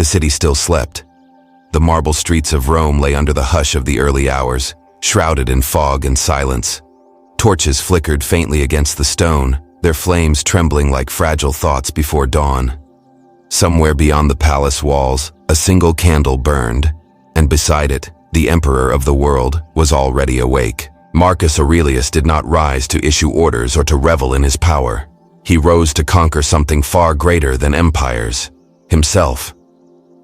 The city still slept. The marble streets of Rome lay under the hush of the early hours, shrouded in fog and silence. Torches flickered faintly against the stone, their flames trembling like fragile thoughts before dawn. Somewhere beyond the palace walls, a single candle burned, and beside it, the emperor of the world was already awake. Marcus Aurelius did not rise to issue orders or to revel in his power. He rose to conquer something far greater than empires, himself.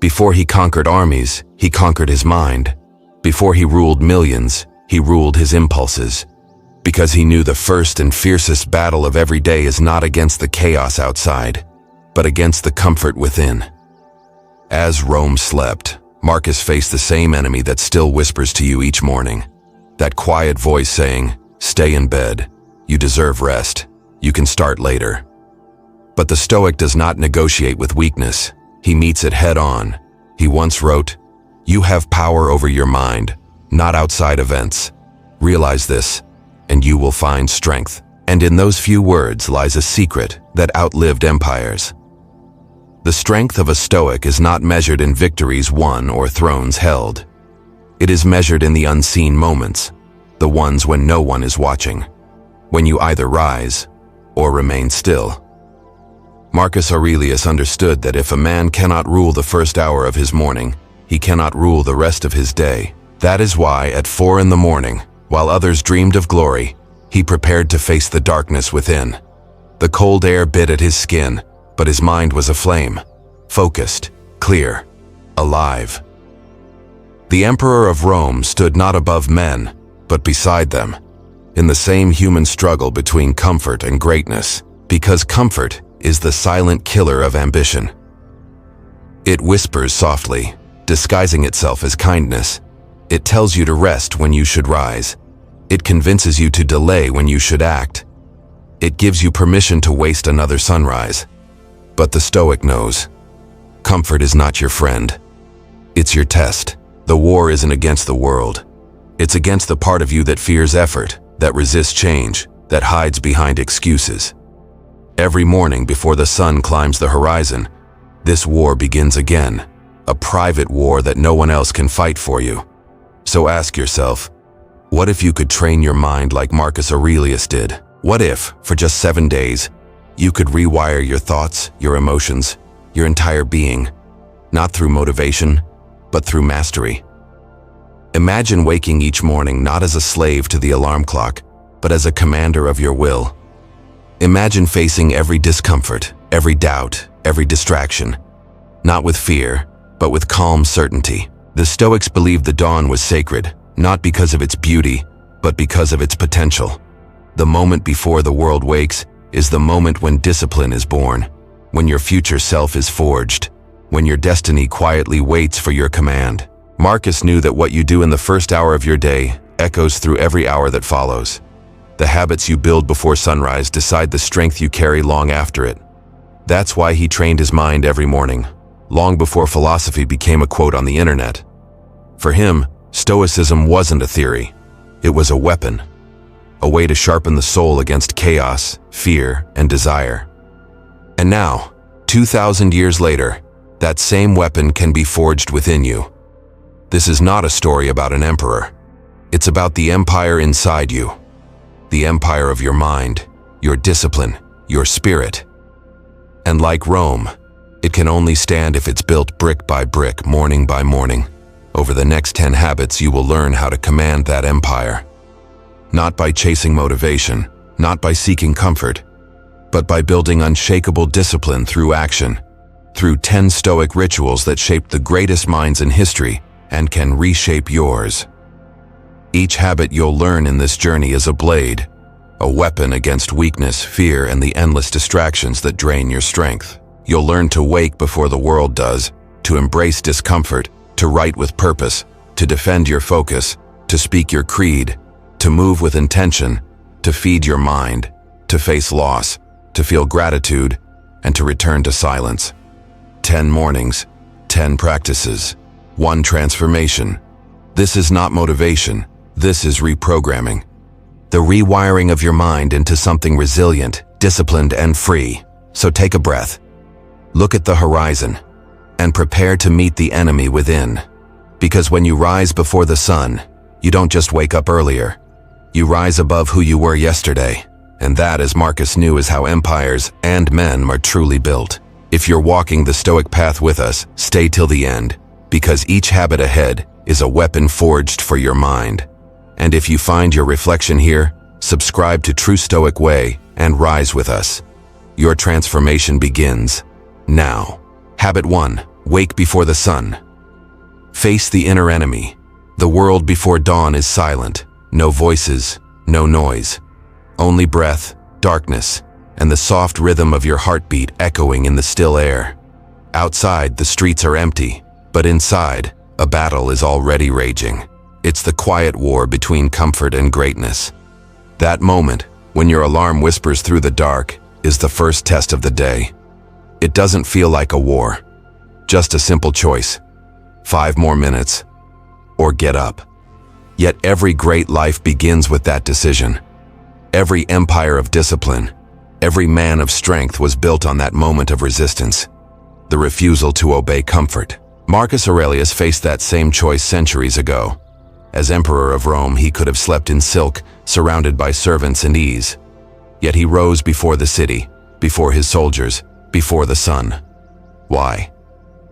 Before he conquered armies, he conquered his mind. Before he ruled millions, he ruled his impulses. Because he knew the first and fiercest battle of every day is not against the chaos outside, but against the comfort within. As Rome slept, Marcus faced the same enemy that still whispers to you each morning. That quiet voice saying, "Stay in bed. You deserve rest. You can start later." But the Stoic does not negotiate with weakness. He meets it head on. He once wrote, "You have power over your mind, not outside events. Realize this, and you will find strength." And in those few words lies a secret that outlived empires. The strength of a Stoic is not measured in victories won or thrones held. It is measured in the unseen moments, the ones when no one is watching, when you either rise or remain still. Marcus Aurelius understood that if a man cannot rule the first hour of his morning, he cannot rule the rest of his day. That is why at 4 in the morning, while others dreamed of glory, he prepared to face the darkness within. The cold air bit at his skin, but his mind was aflame, focused, clear, alive. The Emperor of Rome stood not above men, but beside them, in the same human struggle between comfort and greatness, because comfort is the silent killer of ambition. It whispers softly, disguising itself as kindness. It tells you to rest when you should rise. It convinces you to delay when you should act. It gives you permission to waste another sunrise. But the Stoic knows, comfort is not your friend. It's your test. The war isn't against the world. It's against the part of you that fears effort, that resists change, that hides behind excuses. Every morning before the sun climbs the horizon, this war begins again, a private war that no one else can fight for you. So ask yourself, what if you could train your mind like Marcus Aurelius did? What if, for just 7 days, you could rewire your thoughts, your emotions, your entire being, not through motivation, but through mastery? Imagine waking each morning not as a slave to the alarm clock, but as a commander of your will. Imagine facing every discomfort, every doubt, every distraction, not with fear, but with calm certainty. The Stoics believed the dawn was sacred, not because of its beauty, but because of its potential. The moment before the world wakes is the moment when discipline is born, when your future self is forged, when your destiny quietly waits for your command. Marcus knew that what you do in the first hour of your day echoes through every hour that follows. The habits you build before sunrise decide the strength you carry long after it. That's why he trained his mind every morning, long before philosophy became a quote on the internet. For him, Stoicism wasn't a theory. It was a weapon, a way to sharpen the soul against chaos, fear, and desire. And now, 2,000 years later, that same weapon can be forged within you. This is not a story about an emperor. It's about the empire inside you, the empire of your mind, your discipline, your spirit. And like Rome, it can only stand if it's built brick by brick, morning by morning. Over the next 10 habits, you will learn how to command that empire. Not by chasing motivation, not by seeking comfort, but by building unshakable discipline through action, through 10 Stoic rituals that shaped the greatest minds in history and can reshape yours. Each habit you'll learn in this journey is a blade, a weapon against weakness, fear, and the endless distractions that drain your strength. You'll learn to wake before the world does, to embrace discomfort, to write with purpose, to defend your focus, to speak your creed, to move with intention, to feed your mind, to face loss, to feel gratitude, and to return to silence. 10 mornings, 10 practices, 1 transformation. This is not motivation, this is reprogramming. The rewiring of your mind into something resilient, disciplined, and free. So take a breath. Look at the horizon. and prepare to meet the enemy within. Because when you rise before the sun, you don't just wake up earlier. You rise above who you were yesterday. And that, as Marcus knew, is how empires and men are truly built. If you're walking the Stoic path with us, stay till the end, because each habit ahead is a weapon forged for your mind. And if you find your reflection here, subscribe to True Stoic Way and rise with us. Your transformation begins now. Habit 1. Wake before the sun. Face the inner enemy. The world before dawn is silent. No voices, no noise. Only breath, darkness, and the soft rhythm of your heartbeat echoing in the still air. Outside, the streets are empty, but inside, a battle is already raging. It's the quiet war between comfort and greatness. That moment, when your alarm whispers through the dark, is the first test of the day. It doesn't feel like a war. Just a simple choice. 5 more minutes, or get up. Yet every great life begins with that decision. Every empire of discipline, every man of strength was built on that moment of resistance. The refusal to obey comfort. Marcus Aurelius faced that same choice centuries ago. As emperor of Rome, he could have slept in silk, surrounded by servants and ease. Yet he rose before the city, before his soldiers, before the sun. Why?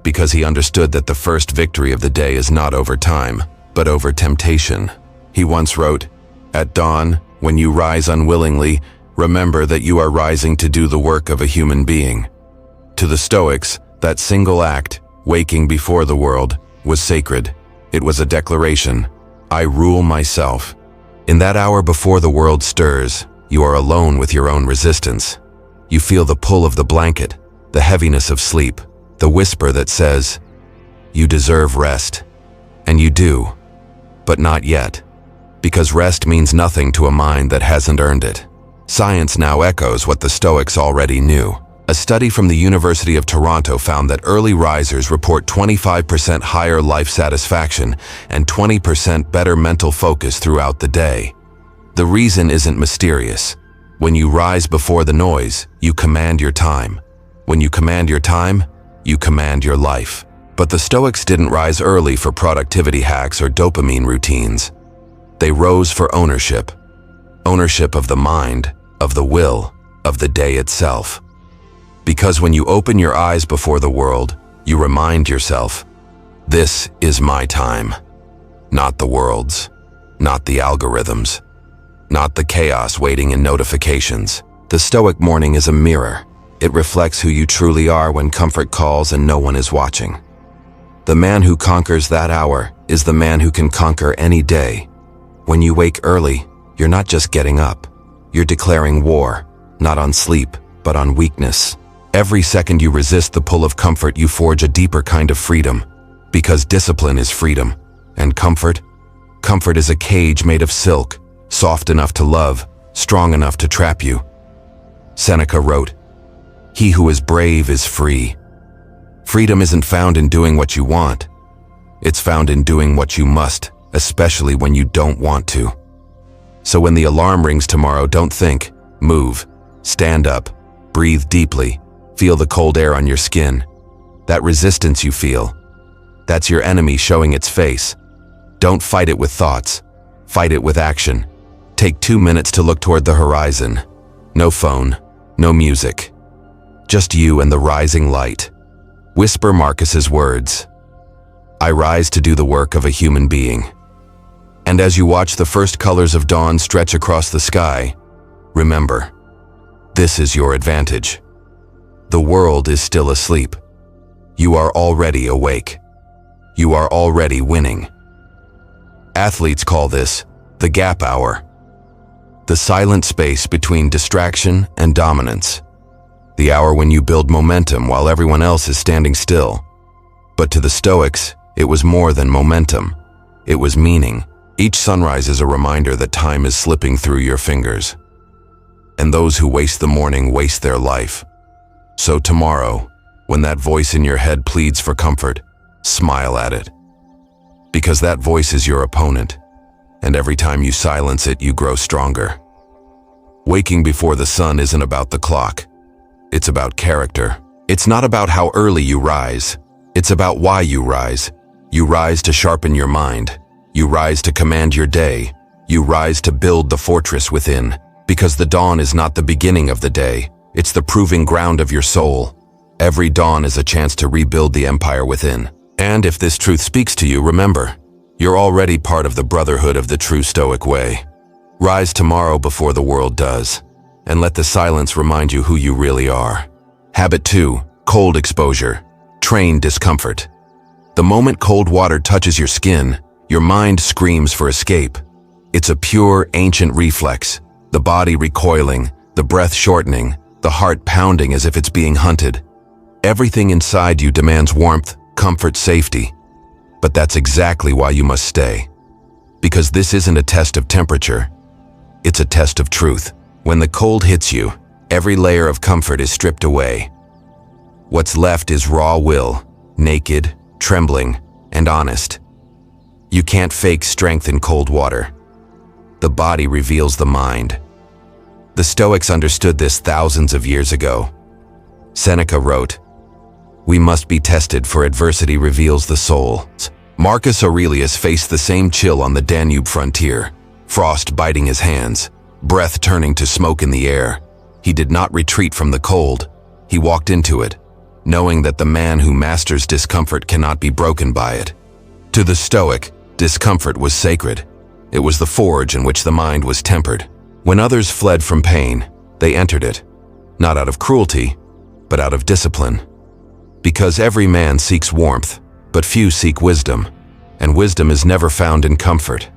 Because he understood that the first victory of the day is not over time, but over temptation. He once wrote, "At dawn, when you rise unwillingly, remember that you are rising to do the work of a human being." To the Stoics, that single act, waking before the world, was sacred. It was a declaration, "I rule myself." In that hour before the world stirs, you are alone with your own resistance. You feel the pull of the blanket, the heaviness of sleep, the whisper that says, "You deserve rest." And you do, but not yet. Because rest means nothing to a mind that hasn't earned it. Science now echoes what the Stoics already knew. A study from the University of Toronto found that early risers report 25% higher life satisfaction and 20% better mental focus throughout the day. The reason isn't mysterious. When you rise before the noise, you command your time. When you command your time, you command your life. But the Stoics didn't rise early for productivity hacks or dopamine routines. They rose for ownership. Ownership of the mind, of the will, of the day itself. Because when you open your eyes before the world, you remind yourself, this is my time. Not the world's, not the algorithms, not the chaos waiting in notifications. The Stoic morning is a mirror. It reflects who you truly are when comfort calls and no one is watching. The man who conquers that hour is the man who can conquer any day. When you wake early, you're not just getting up. You're declaring war, not on sleep, but on weakness. Every second you resist the pull of comfort, you forge a deeper kind of freedom. Because discipline is freedom. And comfort? Comfort is a cage made of silk, soft enough to love, strong enough to trap you. Seneca wrote, "He who is brave is free." Freedom isn't found in doing what you want. It's found in doing what you must, especially when you don't want to. So when the alarm rings tomorrow, don't think, move. Stand up, breathe deeply, feel the cold air on your skin. That resistance you feel, that's your enemy showing its face. Don't fight it with thoughts, fight it with action. Take 2 minutes to look toward the horizon. No phone, no music. Just you and the rising light. Whisper Marcus's words. I rise to do the work of a human being. And as you watch the first colors of dawn stretch across the sky, remember, this is your advantage. The world is still asleep. You are already awake. You are already winning. Athletes call this the gap hour. The silent space between distraction and dominance. The hour when you build momentum while everyone else is standing still. But to the Stoics, it was more than momentum. It was meaning. Each sunrise is a reminder that time is slipping through your fingers. And those who waste the morning waste their life. So tomorrow, when that voice in your head pleads for comfort, smile at it. Because that voice is your opponent, and every time you silence it, you grow stronger. Waking before the sun isn't about the clock. It's about character. It's not about how early you rise. It's about why you rise. You rise to sharpen your mind. You rise to command your day. You rise to build the fortress within. Because the dawn is not the beginning of the day. It's the proving ground of your soul. Every dawn is a chance to rebuild the empire within. And if this truth speaks to you, remember, you're already part of the brotherhood of the true Stoic way. Rise tomorrow before the world does, and let the silence remind you who you really are. Habit 2, cold exposure. Train discomfort. The moment cold water touches your skin, your mind screams for escape. It's a pure, ancient reflex, the body recoiling, the breath shortening, the heart pounding as if it's being hunted. Everything inside you demands warmth, comfort, safety. But that's exactly why you must stay. Because this isn't a test of temperature. It's a test of truth. When the cold hits you, every layer of comfort is stripped away. What's left is raw will, naked, trembling, and honest. You can't fake strength in cold water. The body reveals the mind. The Stoics understood this thousands of years ago. Seneca wrote, "We must be tested, for adversity reveals the soul." Marcus Aurelius faced the same chill on the Danube frontier, frost biting his hands, breath turning to smoke in the air. He did not retreat from the cold. He walked into it, knowing that the man who masters discomfort cannot be broken by it. To the Stoic, discomfort was sacred. It was the forge in which the mind was tempered. When others fled from pain, they entered it, not out of cruelty, but out of discipline. Because every man seeks warmth, but few seek wisdom, and wisdom is never found in comfort.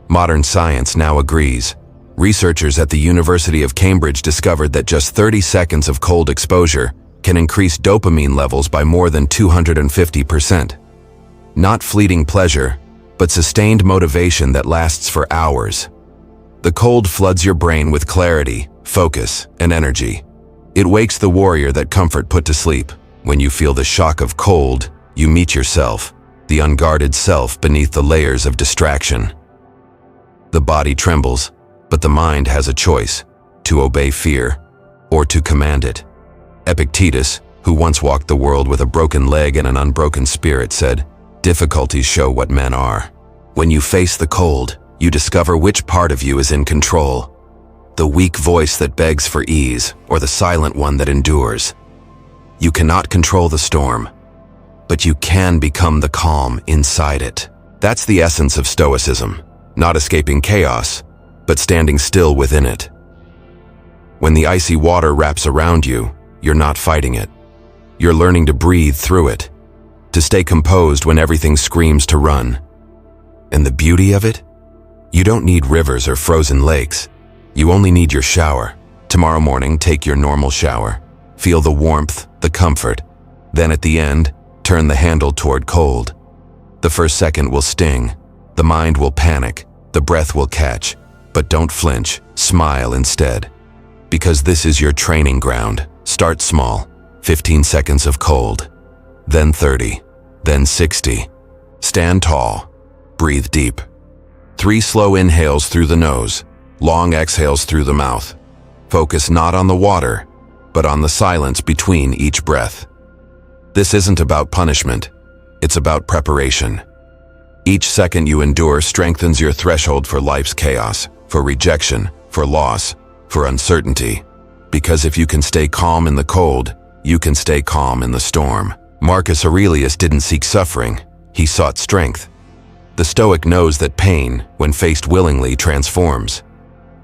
Modern science now agrees. Researchers at the University of Cambridge discovered that just 30 seconds of cold exposure can increase dopamine levels by more than 250%. Not fleeting pleasure, but sustained motivation that lasts for hours. The cold floods your brain with clarity, focus, and energy. It wakes the warrior that comfort put to sleep. When you feel the shock of cold, you meet yourself, the unguarded self beneath the layers of distraction. The body trembles, but the mind has a choice, to obey fear or to command it. Epictetus, who once walked the world with a broken leg and an unbroken spirit, said, "Difficulties show what men are." When you face the cold, you discover which part of you is in control. The weak voice that begs for ease, or the silent one that endures. You cannot control the storm, but you can become the calm inside it. That's the essence of Stoicism, not escaping chaos, but standing still within it. When the icy water wraps around you, you're not fighting it. You're learning to breathe through it, to stay composed when everything screams to run. And the beauty of it? You don't need rivers or frozen lakes. You only need your shower. Tomorrow morning, take your normal shower. Feel the warmth, the comfort. Then at the end, turn the handle toward cold. The first second will sting. The mind will panic. The breath will catch. But don't flinch. Smile instead. Because this is your training ground. Start small. 15 seconds of cold. Then 30. Then 60. Stand tall. Breathe deep. 3 slow inhales through the nose. Long exhales through the mouth. Focus not on the water, but on the silence between each breath. This isn't about punishment. It's about preparation. Each second you endure strengthens your threshold for life's chaos, for rejection, for loss, for uncertainty. Because if you can stay calm in the cold, you can stay calm in the storm. Marcus Aurelius didn't seek suffering. He sought strength. The Stoic knows that pain, when faced willingly, transforms.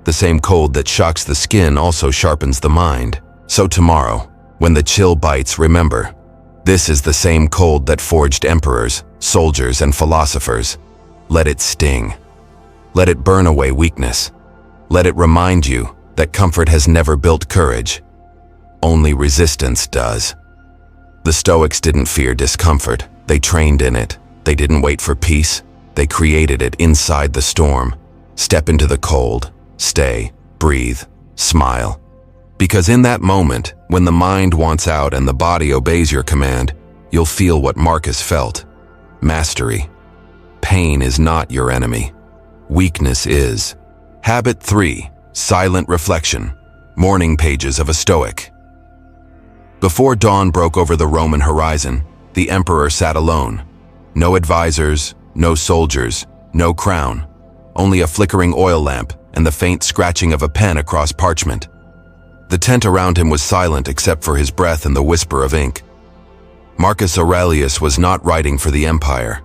The same cold that shocks the skin also sharpens the mind. So tomorrow, when the chill bites, remember, this is the same cold that forged emperors, soldiers, and philosophers. Let it sting. Let it burn away weakness. Let it remind you that comfort has never built courage. Only resistance does. The Stoics didn't fear discomfort. They trained in it. They didn't wait for peace. They created it inside the storm. Step into the cold. Stay, breathe, smile. Because in that moment, when the mind wants out and the body obeys your command, you'll feel what Marcus felt. Mastery. Pain is not your enemy. Weakness is. Habit 3. Silent reflection. Morning pages of a Stoic. Before dawn broke over the Roman horizon, the emperor sat alone. No advisors, no soldiers, no crown. Only a flickering oil lamp and the faint scratching of a pen across parchment. The tent around him was silent except for his breath and the whisper of ink. Marcus Aurelius was not writing for the empire.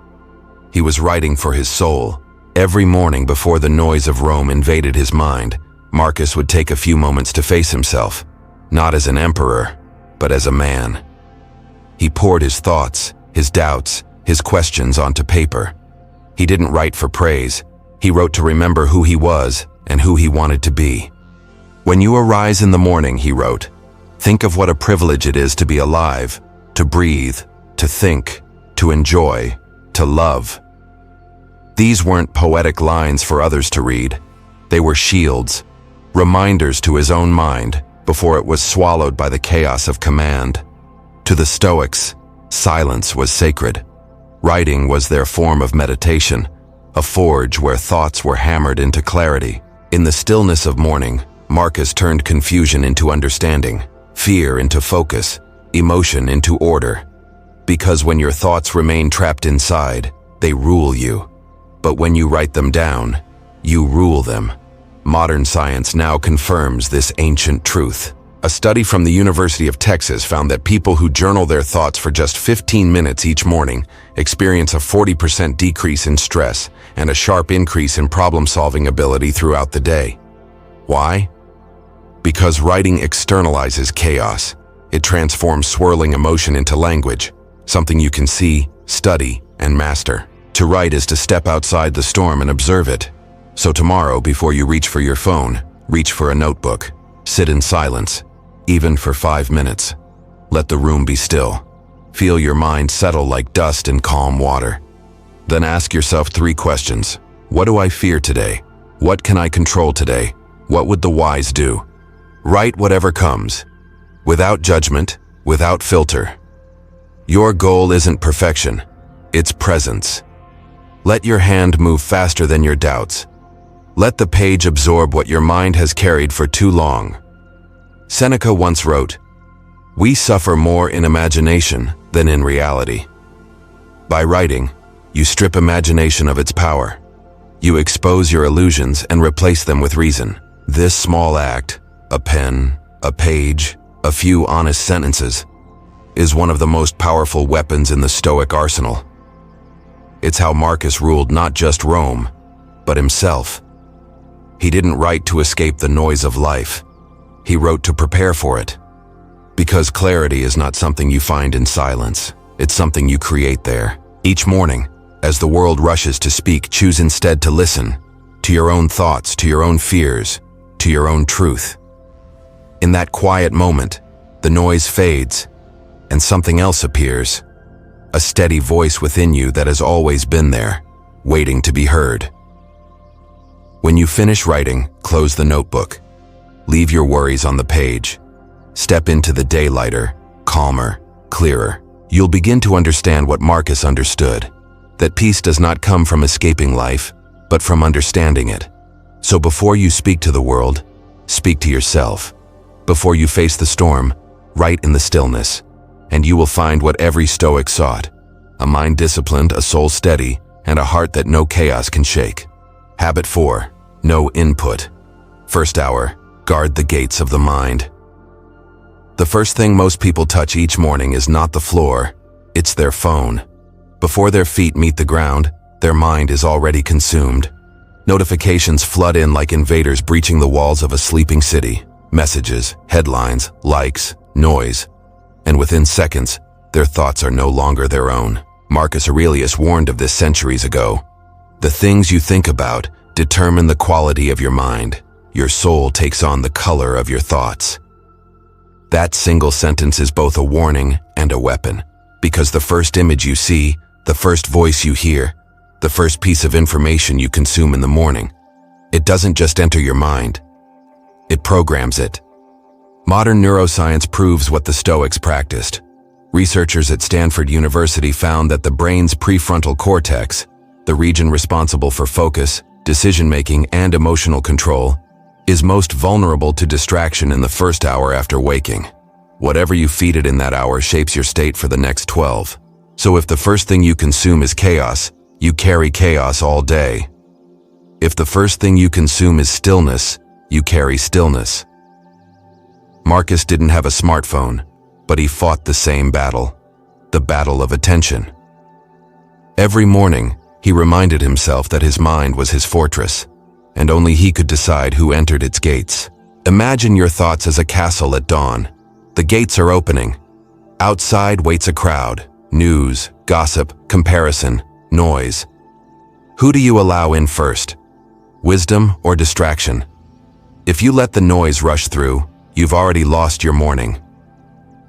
He was writing for his soul. Every morning before the noise of Rome invaded his mind, Marcus would take a few moments to face himself, not as an emperor, but as a man. He poured his thoughts, his doubts, his questions onto paper. He didn't write for praise. He wrote to remember who he was and who he wanted to be. When you arise in the morning, he wrote, think of what a privilege it is to be alive, to breathe, to think, to enjoy, to love. These weren't poetic lines for others to read. They were shields, reminders to his own mind before it was swallowed by the chaos of command. To the Stoics, silence was sacred. Writing was their form of meditation, a forge where thoughts were hammered into clarity. In the stillness of morning, Marcus turned confusion into understanding, fear into focus, emotion into order. Because when your thoughts remain trapped inside, they rule you. But when you write them down, you rule them. Modern science now confirms this ancient truth. A study from the University of Texas found that people who journal their thoughts for just 15 minutes each morning experience a 40% decrease in stress and a sharp increase in problem-solving ability throughout the day. Why? Because writing externalizes chaos. It transforms swirling emotion into language, something you can see, study, and master. To write is to step outside the storm and observe it. So tomorrow, before you reach for your phone, reach for a notebook. Sit in silence, even for 5 minutes. Let the room be still. Feel your mind settle like dust in calm water. Then ask yourself 3 questions. What do I fear today? What can I control today? What would the wise do? Write whatever comes, without judgment, without filter. Your goal isn't perfection, it's presence. Let your hand move faster than your doubts. Let the page absorb what your mind has carried for too long. Seneca once wrote, "We suffer more in imagination than in reality." By writing, you strip imagination of its power. You expose your illusions and replace them with reason. This small act, a pen, a page, a few honest sentences, is one of the most powerful weapons in the Stoic arsenal. It's how Marcus ruled not just Rome, but himself. He didn't write to escape the noise of life. He wrote to prepare for it. Because clarity is not something you find in silence. It's something you create there. Each morning, as the world rushes to speak, choose instead to listen to your own thoughts, to your own fears, to your own truth. In that quiet moment, the noise fades and something else appears. A steady voice within you that has always been there, waiting to be heard. When you finish writing, close the notebook. Leave your worries on the page. Step into the day lighter, calmer, clearer. You'll begin to understand what Marcus understood, that peace does not come from escaping life, but from understanding it. So before you speak to the world, speak to yourself. Before you face the storm, write in the stillness, and you will find what every Stoic sought: a mind disciplined, a soul steady, and a heart that no chaos can shake. Habit 4. No input. First hour, guard the gates of the mind. The first thing most people touch each morning is not the floor, it's their phone. Before their feet meet the ground, their mind is already consumed. Notifications flood in like invaders breaching the walls of a sleeping city. Messages, headlines, likes, noise. And within seconds, their thoughts are no longer their own. Marcus Aurelius warned of this centuries ago. The things you think about determine the quality of your mind. Your soul takes on the color of your thoughts. That single sentence is both a warning and a weapon, because the first image you see, the first voice you hear, the first piece of information you consume in the morning, it doesn't just enter your mind, it programs it. Modern neuroscience proves what the Stoics practiced. Researchers at Stanford University found that the brain's prefrontal cortex, the region responsible for focus, decision-making, and emotional control, is most vulnerable to distraction in the first hour after waking. Whatever you feed it in that hour shapes your state for the next 12. So if the first thing you consume is chaos, you carry chaos all day. If the first thing you consume is stillness, you carry stillness. Marcus didn't have a smartphone, but he fought the same battle, the battle of attention. Every morning, he reminded himself that his mind was his fortress, and only he could decide who entered its gates. Imagine your thoughts as a castle at dawn. The gates are opening. Outside waits a crowd, news, gossip, comparison, noise. Who do you allow in first? Wisdom or distraction? If you let the noise rush through, you've already lost your morning.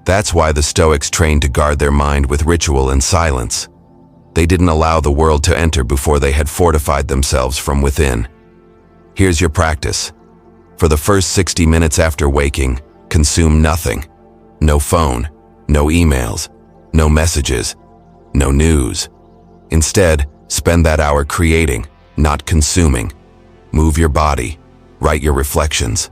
That's why the Stoics trained to guard their mind with ritual and silence. They didn't allow the world to enter before they had fortified themselves from within. Here's your practice. For the first 60 minutes after waking, consume nothing. No phone, no emails, no messages, no news. Instead, spend that hour creating, not consuming. Move your body, write your reflections.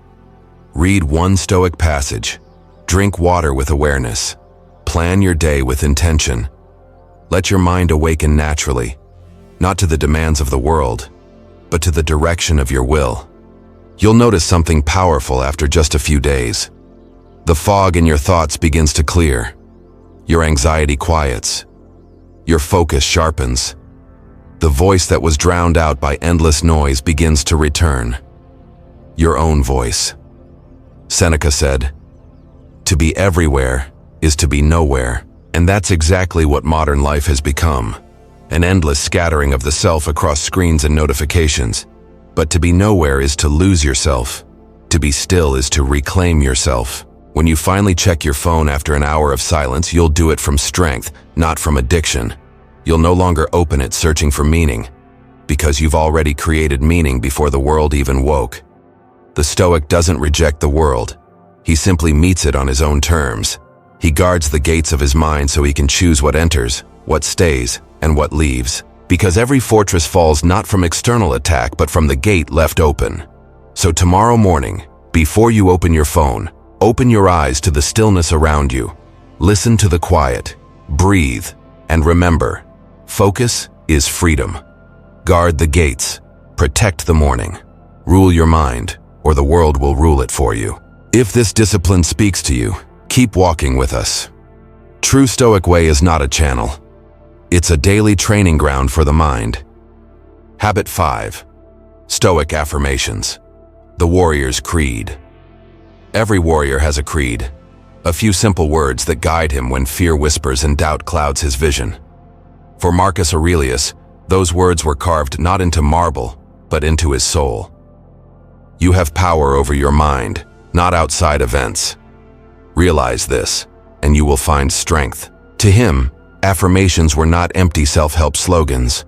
Read one Stoic passage. Drink water with awareness. Plan your day with intention. Let your mind awaken naturally, not to the demands of the world, but to the direction of your will. You'll notice something powerful after just a few days. The fog in your thoughts begins to clear. Your anxiety quiets. Your focus sharpens. The voice that was drowned out by endless noise begins to return. Your own voice. Seneca said, "To be everywhere is to be nowhere." And that's exactly what modern life has become. An endless scattering of the self across screens and notifications. But to be nowhere is to lose yourself. To be still is to reclaim yourself. When you finally check your phone after an hour of silence, you'll do it from strength, not from addiction. You'll no longer open it searching for meaning, because you've already created meaning before the world even woke. The Stoic doesn't reject the world. He simply meets it on his own terms. He guards the gates of his mind so he can choose what enters, what stays, and what leaves. Because every fortress falls not from external attack, but from the gate left open. So tomorrow morning, before you open your phone, open your eyes to the stillness around you. Listen to the quiet, breathe, and remember, focus is freedom. Guard the gates, protect the morning. Rule your mind, or the world will rule it for you. If this discipline speaks to you, keep walking with us. True Stoic way is not a channel. It's a daily training ground for the mind. Habit 5. Stoic affirmations. The warrior's creed. Every warrior has a creed. A few simple words that guide him when fear whispers and doubt clouds his vision. For Marcus Aurelius, those words were carved not into marble, but into his soul. You have power over your mind, not outside events. Realize this, and you will find strength. To him, affirmations were not empty self-help slogans.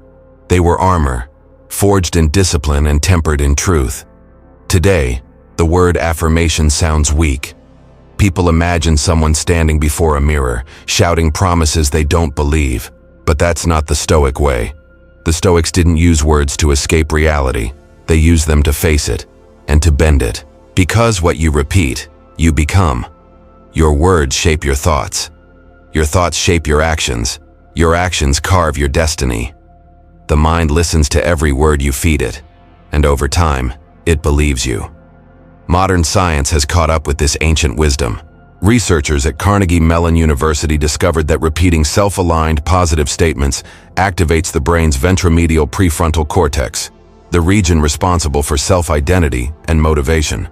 They were armor, forged in discipline and tempered in truth. Today, the word affirmation sounds weak. People imagine someone standing before a mirror, shouting promises they don't believe. But that's not the Stoic way. The Stoics didn't use words to escape reality. They used them to face it, and to bend it. Because what you repeat, you become. Your words shape your thoughts. Your thoughts shape your actions. Your actions carve your destiny. The mind listens to every word you feed it, and over time, it believes you. Modern science has caught up with this ancient wisdom. Researchers at Carnegie Mellon University discovered that repeating self-aligned positive statements activates the brain's ventromedial prefrontal cortex, the region responsible for self-identity and motivation.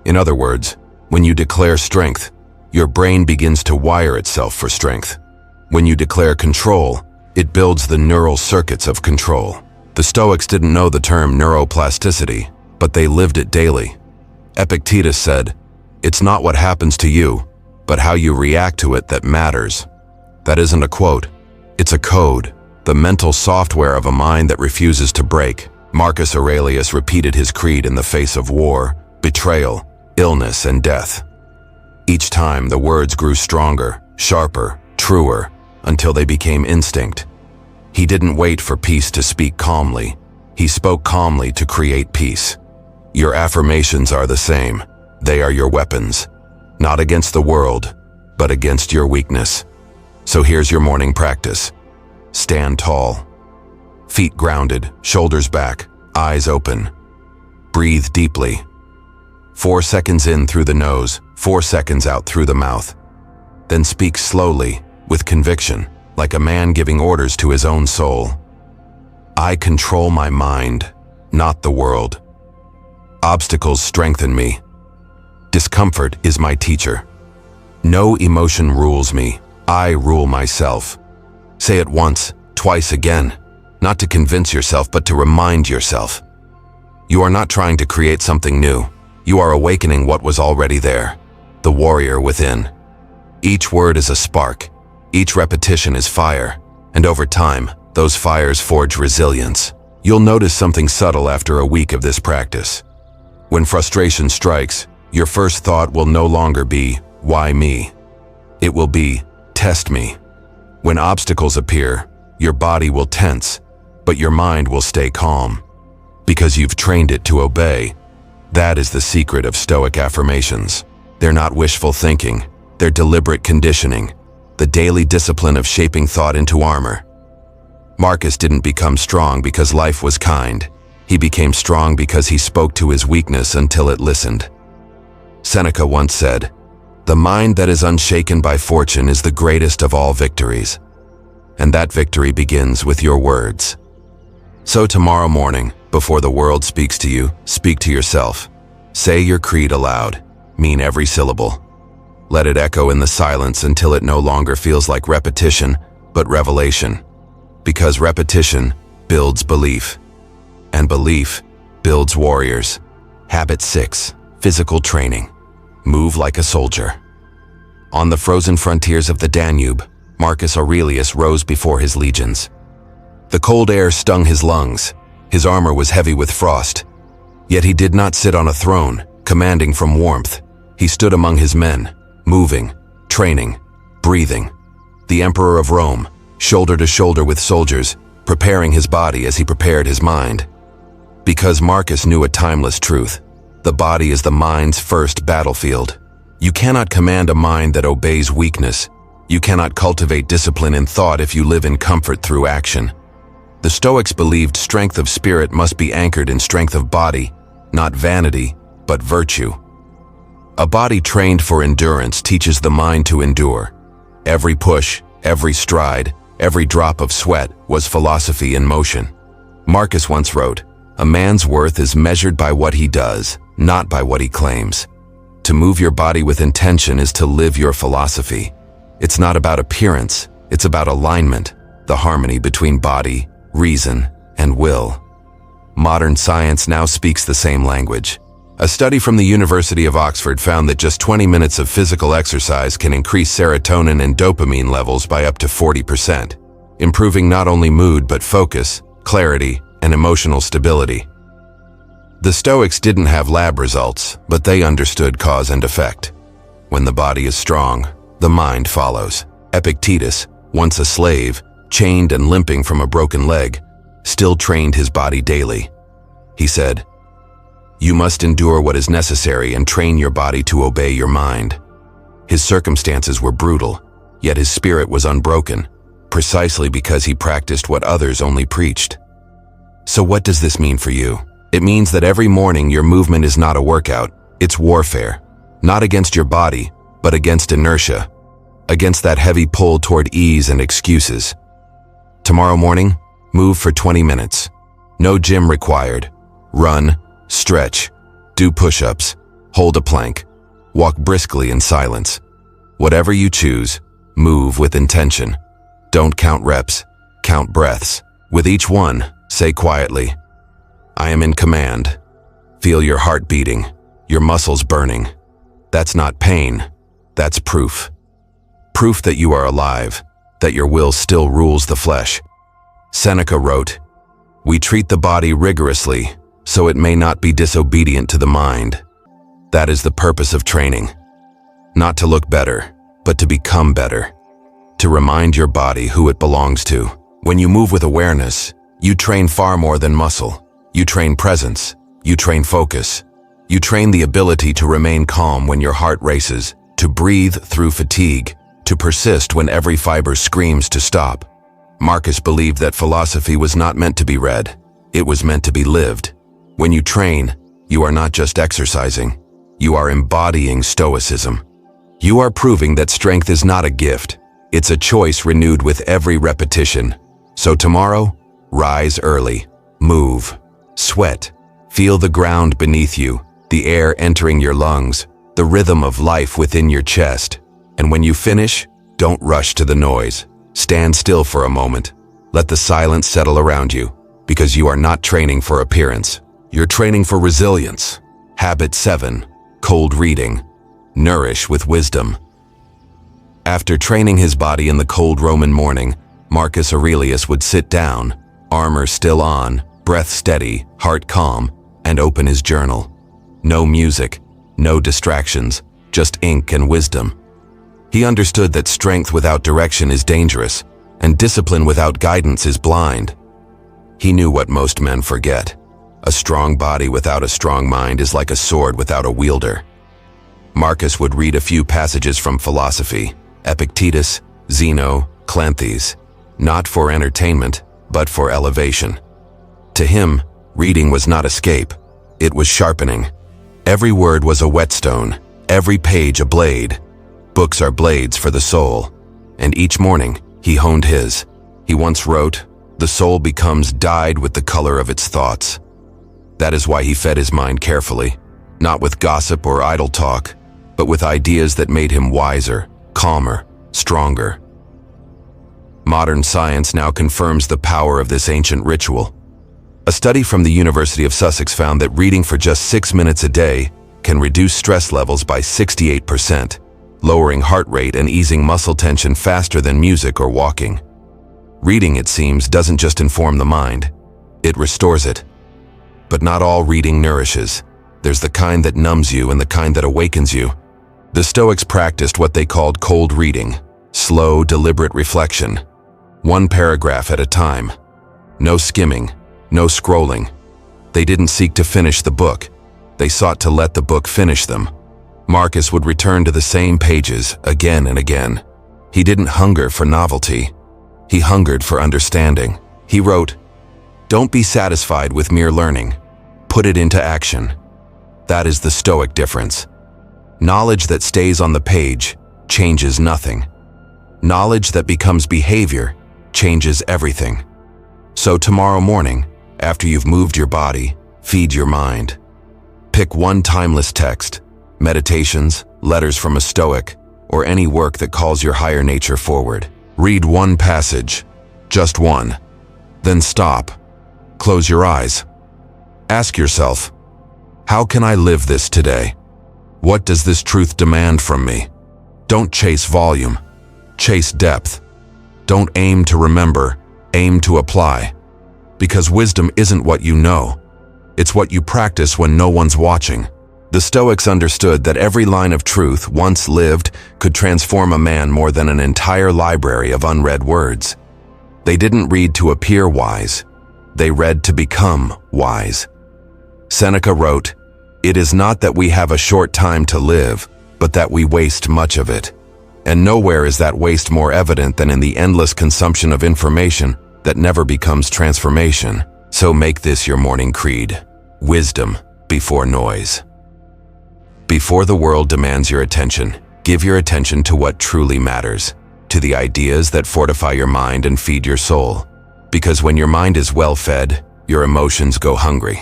In other words, when you declare strength, your brain begins to wire itself for strength. When you declare control, it builds the neural circuits of control. The Stoics didn't know the term neuroplasticity, but they lived it daily. Epictetus said, "It's not what happens to you, but how you react to it that matters." That isn't a quote. It's a code, the mental software of a mind that refuses to break. Marcus Aurelius repeated his creed in the face of war, betrayal, illness, and death. Each time, the words grew stronger, sharper, truer, until they became instinct. He didn't wait for peace to speak calmly. He spoke calmly to create peace. Your affirmations are the same. They are your weapons, not against the world, but against your weakness. So here's your morning practice. Stand tall. Feet grounded, shoulders back, eyes open. Breathe deeply. 4 seconds in through the nose, 4 seconds out through the mouth. Then speak slowly, with conviction, like a man giving orders to his own soul. I control my mind, not the world. Obstacles strengthen me. Discomfort is my teacher. No emotion rules me. I rule myself. Say it once, twice again, not to convince yourself, but to remind yourself. You are not trying to create something new. You are awakening what was already there, the warrior within. Each word is a spark. Each repetition is fire. And over time, those fires forge resilience. You'll notice something subtle after a week of this practice. When frustration strikes, your first thought will no longer be, why me? It will be, test me. When obstacles appear, your body will tense, but your mind will stay calm. Because you've trained it to obey. That is the secret of Stoic affirmations. They're not wishful thinking, they're deliberate conditioning, the daily discipline of shaping thought into armor. Marcus didn't become strong because life was kind. He became strong because he spoke to his weakness until it listened. Seneca once said, "The mind that is unshaken by fortune is the greatest of all victories." And that victory begins with your words. So tomorrow morning, before the world speaks to you, speak to yourself. Say your creed aloud. Mean every syllable. Let it echo in the silence until it no longer feels like repetition, but revelation. Because repetition builds belief. And belief builds warriors. Habit 6. Physical training. Move like a soldier. On the frozen frontiers of the Danube, Marcus Aurelius rose before his legions. The cold air stung his lungs. His armor was heavy with frost. Yet he did not sit on a throne, commanding from warmth. He stood among his men, moving, training, breathing. The Emperor of Rome, shoulder to shoulder with soldiers, preparing his body as he prepared his mind. Because Marcus knew a timeless truth. The body is the mind's first battlefield. You cannot command a mind that obeys weakness. You cannot cultivate discipline in thought if you live in comfort through action. The Stoics believed strength of spirit must be anchored in strength of body, not vanity, but virtue. A body trained for endurance teaches the mind to endure. Every push, every stride, every drop of sweat was philosophy in motion. Marcus once wrote, "A man's worth is measured by what he does, not by what he claims." To move your body with intention is to live your philosophy. It's not about appearance, it's about alignment, the harmony between body, reason, and will. Modern science now speaks the same language. A study from the University of Oxford found that just 20 minutes of physical exercise can increase serotonin and dopamine levels by up to 40%, improving not only mood but focus, clarity, and emotional stability. The Stoics didn't have lab results, but they understood cause and effect. When the body is strong, the mind follows. Epictetus, once a slave, chained and limping from a broken leg, still trained his body daily. He said, "You must endure what is necessary and train your body to obey your mind." His circumstances were brutal, yet his spirit was unbroken, precisely because he practiced what others only preached. So what does this mean for you? It means that every morning your movement is not a workout, it's warfare. Not against your body, but against inertia, against that heavy pull toward ease and excuses. Tomorrow morning, move for 20 minutes. No gym required. Run, stretch, do push-ups, hold a plank, walk briskly in silence. Whatever you choose, move with intention. Don't count reps, count breaths. With each one, say quietly, "I am in command." Feel your heart beating, your muscles burning. That's not pain, that's proof. Proof that you are alive, that your will still rules the flesh. Seneca wrote, "We treat the body rigorously, so it may not be disobedient to the mind." That is the purpose of training. Not to look better, but to become better. To remind your body who it belongs to. When you move with awareness, you train far more than muscle. You train presence. You train focus. You train the ability to remain calm when your heart races, to breathe through fatigue, to persist when every fiber screams to stop. Marcus believed that philosophy was not meant to be read, it was meant to be lived. When you train, you are not just exercising, you are embodying Stoicism. You are proving that strength is not a gift, it's a choice renewed with every repetition. So tomorrow, rise early, move, sweat, feel the ground beneath you, the air entering your lungs, the rhythm of life within your chest. And when you finish, don't rush to the noise. Stand still for a moment. Let the silence settle around you, because you are not training for appearance. You're training for resilience. Habit 7. Cold reading. Nourish with wisdom. After training his body in the cold Roman morning, Marcus Aurelius would sit down, armor still on, breath steady, heart calm, and open his journal. No music, no distractions, just ink and wisdom. He understood that strength without direction is dangerous, and discipline without guidance is blind. He knew what most men forget. A strong body without a strong mind is like a sword without a wielder. Marcus would read a few passages from philosophy, Epictetus, Zeno, Cleanthes, not for entertainment, but for elevation. To him, reading was not escape, it was sharpening. Every word was a whetstone, every page a blade. Books are blades for the soul, and each morning he honed his. He once wrote, "The soul becomes dyed with the color of its thoughts." That is why he fed his mind carefully, not with gossip or idle talk, but with ideas that made him wiser, calmer, stronger. Modern science now confirms the power of this ancient ritual. A study from the University of Sussex found that reading for just 6 minutes a day can reduce stress levels by 68%, lowering heart rate and easing muscle tension faster than music or walking. Reading, it seems, doesn't just inform the mind, it restores it. But not all reading nourishes. There's the kind that numbs you and the kind that awakens you. The Stoics practiced what they called cold reading, slow, deliberate reflection. One paragraph at a time. No skimming, no scrolling. They didn't seek to finish the book. They sought to let the book finish them. Marcus would return to the same pages again and again. He didn't hunger for novelty. He hungered for understanding. He wrote, "Don't be satisfied with mere learning. Put it into action." That is the Stoic difference. Knowledge that stays on the page changes nothing. Knowledge that becomes behavior changes everything. So tomorrow morning, after you've moved your body, feed your mind. Pick one timeless text, meditations, letters from a Stoic, or any work that calls your higher nature forward. Read one passage, just one. Then stop. Close your eyes. Ask yourself, how can I live this today? What does this truth demand from me? Don't chase volume. Chase depth. Don't aim to remember, aim to apply. Because wisdom isn't what you know. It's what you practice when no one's watching. The Stoics understood that every line of truth, once lived, could transform a man more than an entire library of unread words. They didn't read to appear wise. They read to become wise. Seneca wrote, "It is not that we have a short time to live, but that we waste much of it." And nowhere is that waste more evident than in the endless consumption of information that never becomes transformation. So make this your morning creed. Wisdom before noise. Before the world demands your attention, give your attention to what truly matters, to the ideas that fortify your mind and feed your soul. Because when your mind is well fed, your emotions go hungry.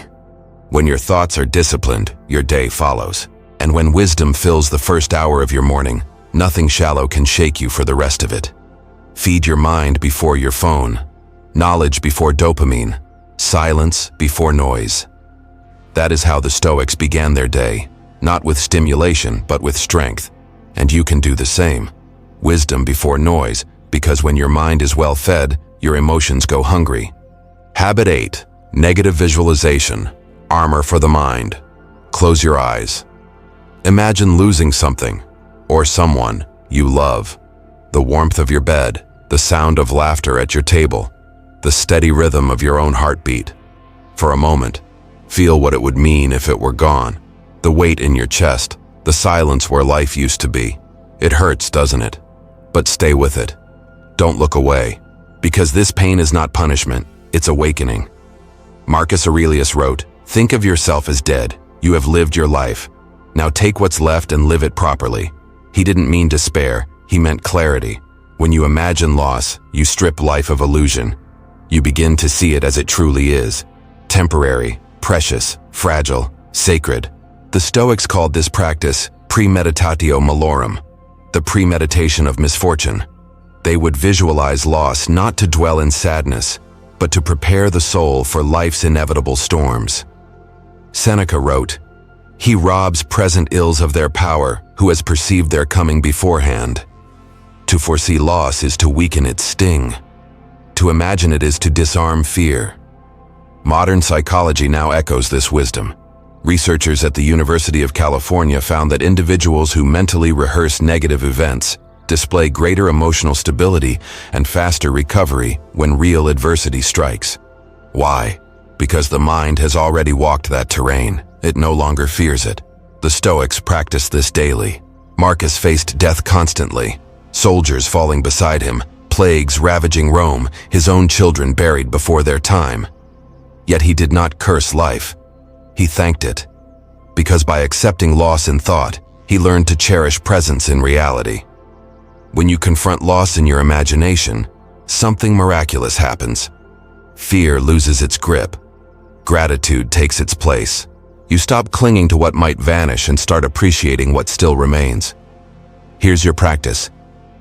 When your thoughts are disciplined, your day follows. And when wisdom fills the first hour of your morning, nothing shallow can shake you for the rest of it. Feed your mind before your phone. Knowledge before dopamine. Silence before noise. That is how the Stoics began their day, not with stimulation, but with strength. And you can do the same. Wisdom before noise, because when your mind is well fed, your emotions go hungry. Habit 8. Negative visualization. Armor for the mind. Close your eyes. Imagine losing something, or someone you love. The warmth of your bed, the sound of laughter at your table, the steady rhythm of your own heartbeat. For a moment, feel what it would mean if it were gone. The weight in your chest, the silence where life used to be. It hurts, doesn't it? but stay with it. Don't look away, because this pain is not punishment, it's awakening. Marcus Aurelius wrote, "Think of yourself as dead. You have lived your life. Now take what's left and live it properly." He didn't mean despair, he meant clarity. When you imagine loss, you strip life of illusion. You begin to see it as it truly is. Temporary, precious, fragile, sacred. The Stoics called this practice premeditatio malorum, the premeditation of misfortune. They would visualize loss not to dwell in sadness, but to prepare the soul for life's inevitable storms. Seneca wrote, "He robs present ills of their power who has perceived their coming beforehand." To foresee loss is to weaken its sting. To imagine it is to disarm fear. Modern psychology now echoes this wisdom. Researchers at the University of California found that individuals who mentally rehearse negative events display greater emotional stability and faster recovery when real adversity strikes. Why? Because the mind has already walked that terrain. It no longer fears it. The Stoics practiced this daily. Marcus faced death constantly. Soldiers falling beside him, plagues ravaging Rome, his own children buried before their time. Yet he did not curse life. He thanked it. Because by accepting loss in thought, he learned to cherish presence in reality. When you confront loss in your imagination, something miraculous happens. Fear loses its grip. Gratitude takes its place. You stop clinging to what might vanish and start appreciating what still remains. Here's your practice.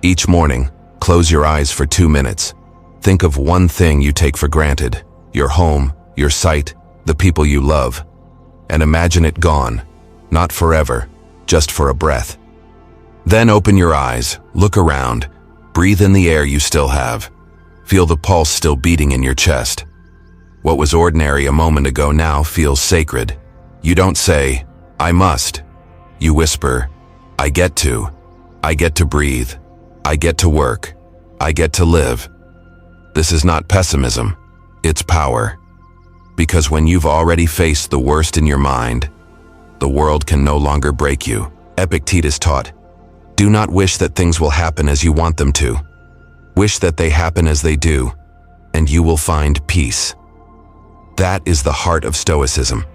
Each morning, close your eyes for 2 minutes. Think of one thing you take for granted, your home, your sight, the people you love, and imagine it gone, not forever, just for a breath. Then open your eyes, look around, breathe in the air you still have. Feel the pulse still beating in your chest. What was ordinary a moment ago now feels sacred. You don't say, "I must." You whisper, I get to breathe. I get to work. I get to live." This is not pessimism, it's power. Because when you've already faced the worst in your mind, the world can no longer break you. Epictetus taught, "Do not wish that things will happen as you want them to. Wish that they happen as they do, and you will find peace." That is the heart of Stoicism.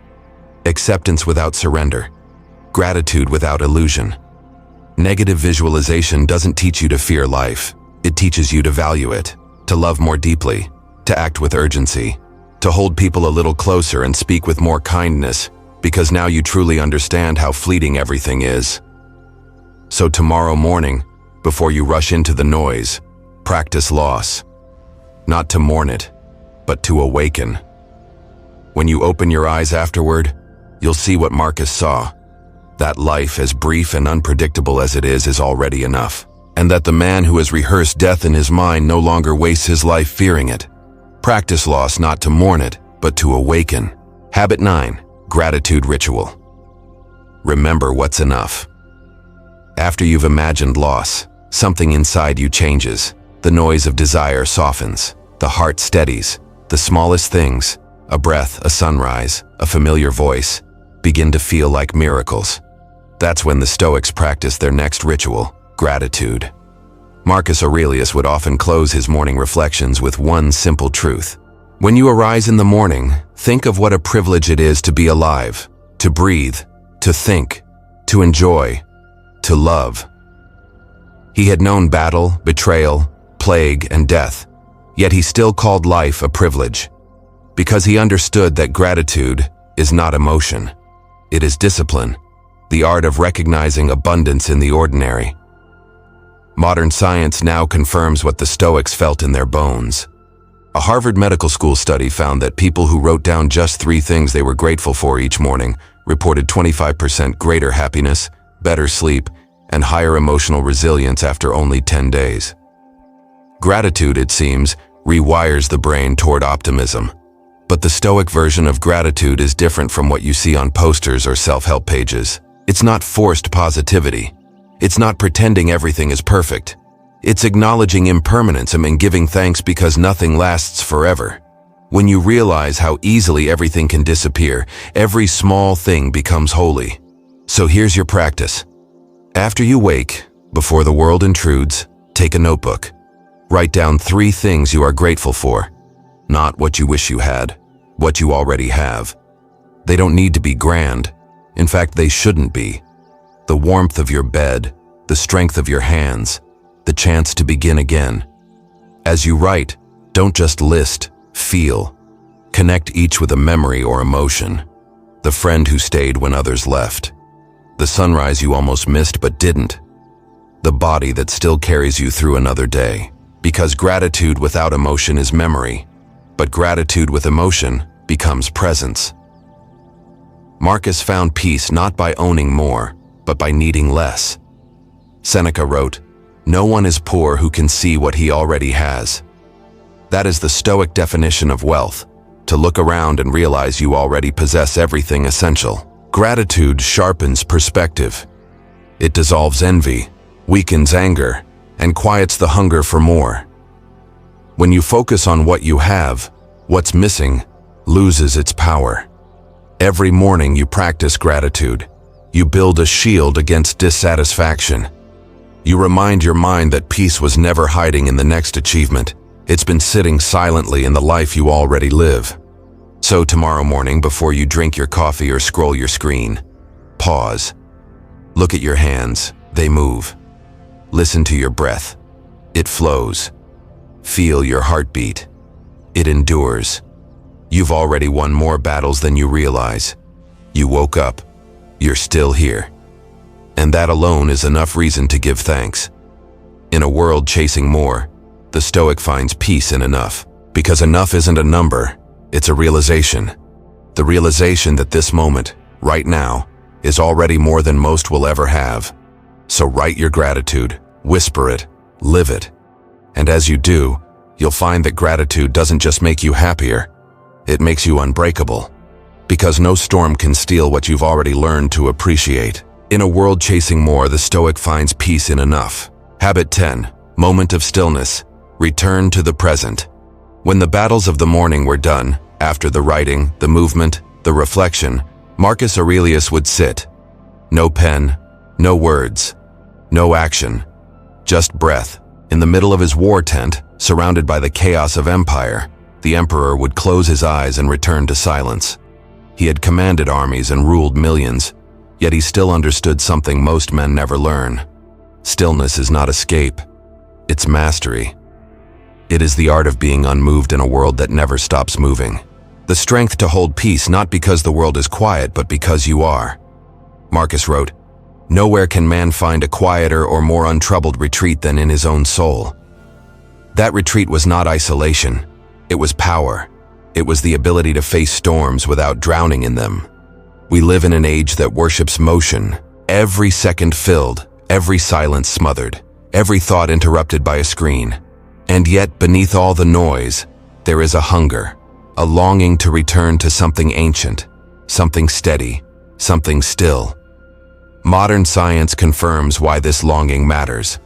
Acceptance without surrender. Gratitude without illusion. Negative visualization doesn't teach you to fear life. It teaches you to value it, to love more deeply, to act with urgency, to hold people a little closer and speak with more kindness, because now you truly understand how fleeting everything is. So tomorrow morning, before you rush into the noise, practice loss. Not to mourn it, but to awaken. When you open your eyes afterward, you'll see what Marcus saw. That life, as brief and unpredictable as it is already enough. And that the man who has rehearsed death in his mind no longer wastes his life fearing it. Practice loss not to mourn it, but to awaken. Habit 9. Gratitude Ritual. Remember what's enough. After you've imagined loss, something inside you changes. The noise of desire softens. The heart steadies. The smallest things, a breath, a sunrise, a familiar voice, begin to feel like miracles. That's when the Stoics practice their next ritual, gratitude. Marcus Aurelius would often close his morning reflections with one simple truth. When you arise in the morning, think of what a privilege it is to be alive, to breathe, to think, to enjoy, to love. He had known battle, betrayal, plague, and death, yet he still called life a privilege, because he understood that gratitude is not emotion. It is discipline, the art of recognizing abundance in the ordinary. Modern science now confirms what the Stoics felt in their bones. A Harvard Medical School study found that people who wrote down just 3 things they were grateful for each morning reported 25% greater happiness, better sleep, and higher emotional resilience after only 10 days. Gratitude, it seems, rewires the brain toward optimism. But the Stoic version of gratitude is different from what you see on posters or self-help pages. It's not forced positivity. It's not pretending everything is perfect. It's acknowledging impermanence and giving thanks because nothing lasts forever. When you realize how easily everything can disappear, every small thing becomes holy. So here's your practice. After you wake, before the world intrudes, Take a notebook. Write down 3 things you are grateful for. Not what you wish you had, what you already have. They don't need to be grand. In fact, they shouldn't be. The warmth of your bed, the strength of your hands, the chance to begin again. As you write, don't just list, feel. Connect each with a memory or emotion. The friend who stayed when others left. The sunrise you almost missed but didn't. The body that still carries you through another day. Because gratitude without emotion is memory, but gratitude with emotion becomes presence. Marcus found peace not by owning more, but by needing less. Seneca wrote, "No one is poor who can see what he already has." That is the Stoic definition of wealth, to look around and realize you already possess everything essential. Gratitude sharpens perspective. It dissolves envy, weakens anger, and quiets the hunger for more. When you focus on what you have, what's missing loses its power. Every morning you practice gratitude. You build a shield against dissatisfaction. You remind your mind that peace was never hiding in the next achievement. It's been sitting silently in the life you already live. So tomorrow morning, before you drink your coffee or scroll your screen, pause. Look at your hands. They move. Listen to your breath. It flows. Feel your heartbeat. It endures. You've already won more battles than you realize. You woke up. You're still here. And that alone is enough reason to give thanks. In a world chasing more, the Stoic finds peace in enough. Because enough isn't a number, it's a realization. The realization that this moment, right now, is already more than most will ever have. So write your gratitude, whisper it, live it. And as you do, you'll find that gratitude doesn't just make you happier, it makes you unbreakable. Because no storm can steal what you've already learned to appreciate. In a world chasing more, the Stoic finds peace in enough. Habit 10. Moment of stillness. Return to the present. When the battles of the morning were done, after the writing, the movement, the reflection, Marcus Aurelius would sit. No pen, no words, no action, just breath. In the middle of his war tent, surrounded by the chaos of empire, the emperor would close his eyes and return to silence. He had commanded armies and ruled millions, yet he still understood something most men never learn. Stillness is not escape, it's mastery. It is the art of being unmoved in a world that never stops moving. The strength to hold peace not because the world is quiet, but because you are. Marcus wrote, "Nowhere can man find a quieter or more untroubled retreat than in his own soul." That retreat was not isolation, it was power. It was the ability to face storms without drowning in them. We live in an age that worships motion, every second filled, every silence smothered, every thought interrupted by a screen. And yet, beneath all the noise, there is a hunger, a longing to return to something ancient, something steady, something still. Modern science confirms why this longing matters.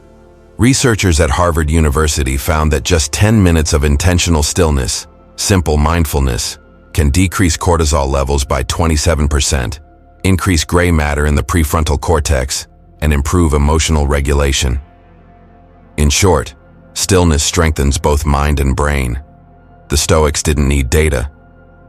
Researchers at Harvard University found that just 10 minutes of intentional stillness, simple mindfulness, can decrease cortisol levels by 27%, increase gray matter in the prefrontal cortex, and improve emotional regulation. In short, stillness strengthens both mind and brain. The Stoics didn't need data.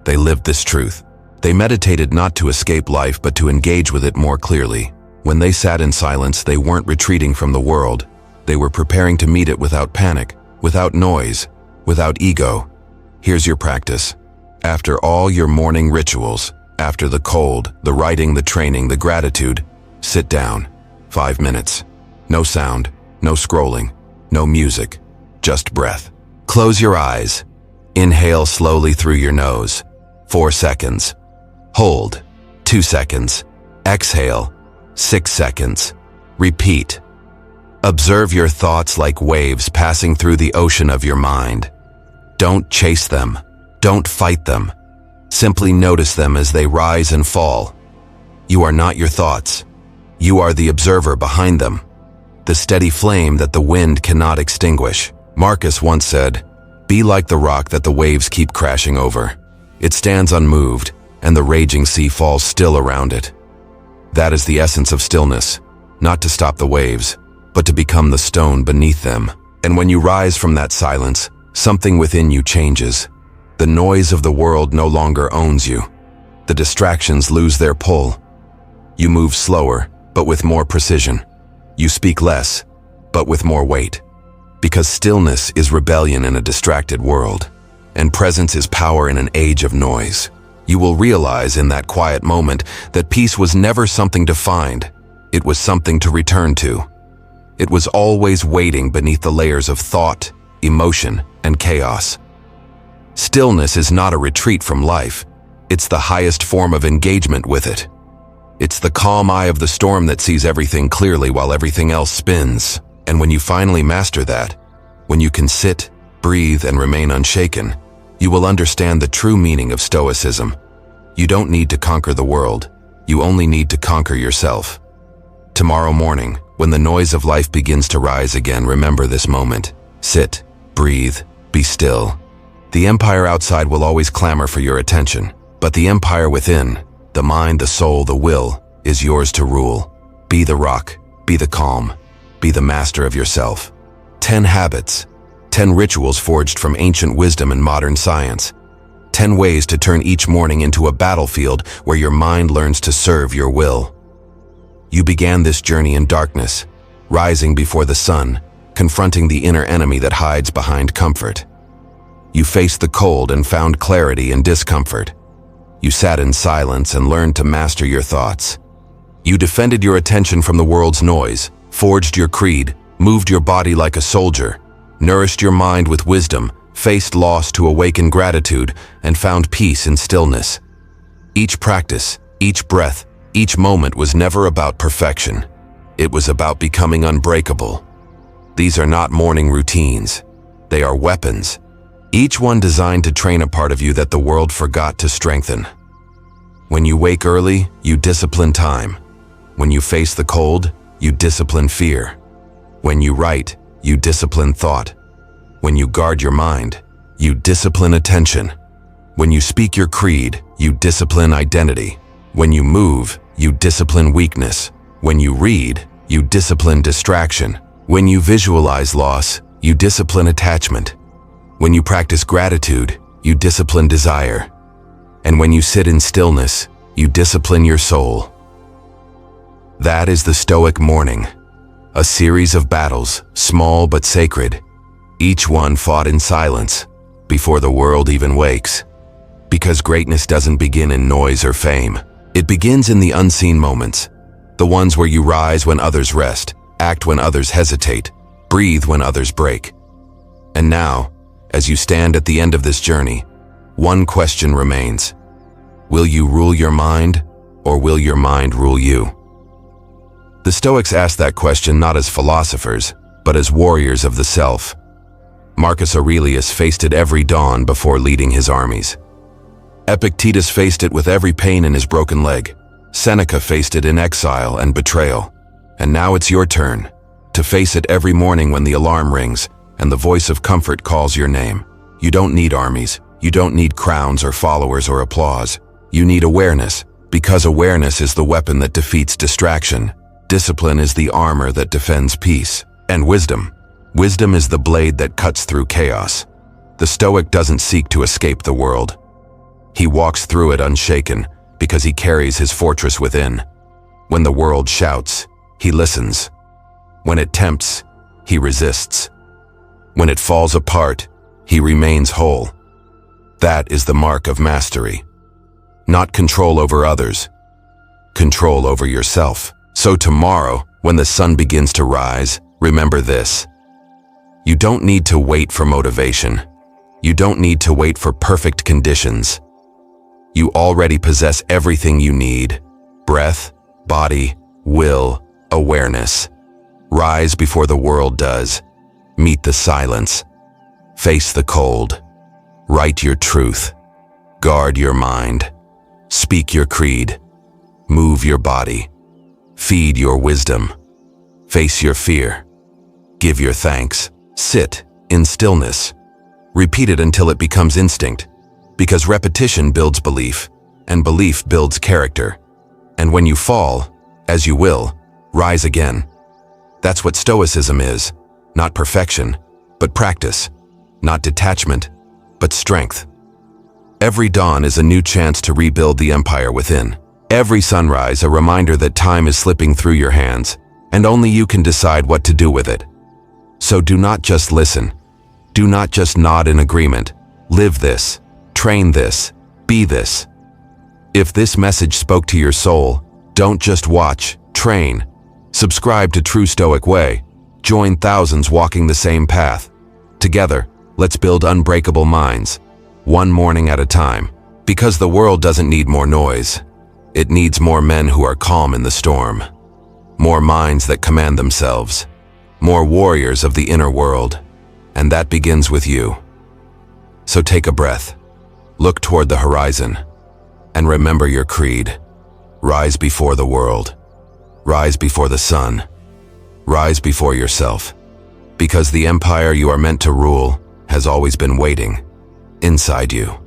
They lived this truth. They meditated not to escape life, but to engage with it more clearly. When they sat in silence, they weren't retreating from the world. They were preparing to meet it without panic, without noise, without ego. Here's your practice. After all your morning rituals, after the cold, the writing, the training, the gratitude, sit down. 5 minutes. No sound, no scrolling, no music, just breath. Close your eyes. Inhale slowly through your nose. 4 seconds. Hold. 2 seconds. Exhale. 6 seconds. Repeat. Observe your thoughts like waves passing through the ocean of your mind. Don't chase them. Don't fight them. Simply notice them as they rise and fall. You are not your thoughts. You are the observer behind them, the steady flame that the wind cannot extinguish. Marcus once said, "Be like the rock that the waves keep crashing over. It stands unmoved, and the raging sea falls still around it." That is the essence of stillness, not to stop the waves, but to become the stone beneath them. And when you rise from that silence, something within you changes. The noise of the world no longer owns you. The distractions lose their pull. You move slower, but with more precision. You speak less, but with more weight. Because stillness is rebellion in a distracted world, and presence is power in an age of noise. You will realize in that quiet moment that peace was never something to find. It was something to return to. It was always waiting beneath the layers of thought, emotion, and chaos. Stillness is not a retreat from life. It's the highest form of engagement with it. It's the calm eye of the storm that sees everything clearly while everything else spins. And when you finally master that, when you can sit, breathe, and remain unshaken, you will understand the true meaning of Stoicism. You don't need to conquer the world. You only need to conquer yourself. Tomorrow morning, when the noise of life begins to rise again, remember this moment. Sit, breathe, be still. The empire outside will always clamor for your attention, but the empire within, the mind, the soul, the will, is yours to rule. Be the rock, be the calm, be the master of yourself. 10 habits, 10 rituals forged from ancient wisdom and modern science. 10 ways to turn each morning into a battlefield where your mind learns to serve your will. You began this journey in darkness, rising before the sun, confronting the inner enemy that hides behind comfort. You faced the cold and found clarity in discomfort. You sat in silence and learned to master your thoughts. You defended your attention from the world's noise, forged your creed, moved your body like a soldier, nourished your mind with wisdom, faced loss to awaken gratitude, and found peace in stillness. Each practice, each breath, each moment was never about perfection. It was about becoming unbreakable. These are not morning routines. They are weapons. Each one designed to train a part of you that the world forgot to strengthen. When you wake early, you discipline time. When you face the cold, you discipline fear. When you write, you discipline thought. When you guard your mind, you discipline attention. When you speak your creed, you discipline identity. When you move, you discipline weakness. When you read, you discipline distraction. When you visualize loss, you discipline attachment. When you practice gratitude, you discipline desire. And when you sit in stillness, you discipline your soul. That is the Stoic morning, a series of battles, small but sacred, each one fought in silence, before the world even wakes. Because greatness doesn't begin in noise or fame. It begins in the unseen moments, the ones where you rise when others rest, act when others hesitate, breathe when others break. And now, as you stand at the end of this journey, one question remains. Will you rule your mind, or will your mind rule you? The Stoics asked that question not as philosophers, but as warriors of the self. Marcus Aurelius faced it every dawn before leading his armies. Epictetus faced it with every pain in his broken leg. Seneca faced it in exile and betrayal. And now it's your turn, to face it every morning when the alarm rings and the voice of comfort calls your name. You don't need armies. You don't need crowns or followers or applause. You need awareness, because awareness is the weapon that defeats distraction. Discipline is the armor that defends peace. And wisdom. Wisdom is the blade that cuts through chaos. The Stoic doesn't seek to escape the world. He walks through it unshaken, because he carries his fortress within. When the world shouts, he listens. When it tempts, he resists. When it falls apart, he remains whole. That is the mark of mastery. Not control over others, control over yourself. So tomorrow, when the sun begins to rise, remember this. You don't need to wait for motivation. You don't need to wait for perfect conditions. You already possess everything you need: breath, body, will, awareness. Rise before the world does. Meet the silence. Face the cold. Write your truth. Guard your mind. Speak your creed. Move your body. Feed your wisdom. Face your fear. Give your thanks. Sit in stillness. Repeat it until it becomes instinct, because repetition builds belief, and belief builds character. And when you fall, as you will, rise again. That's what Stoicism is. Not perfection, but practice. Not detachment, but strength. Every dawn is a new chance to rebuild the empire within. Every sunrise a reminder that time is slipping through your hands, and only you can decide what to do with it. So do not just listen. Do not just nod in agreement. Live this. Train this. Be this. If this message spoke to your soul, don't just watch, train. Subscribe to True Stoic Way. Join thousands walking the same path. Together, let's build unbreakable minds, one morning at a time. Because the world doesn't need more noise. It needs more men who are calm in the storm. More minds that command themselves. More warriors of the inner world. And that begins with you. So take a breath. Look toward the horizon. And remember your creed. Rise before the world. Rise before the sun. Rise before yourself. Because the empire you are meant to rule has always been waiting inside you.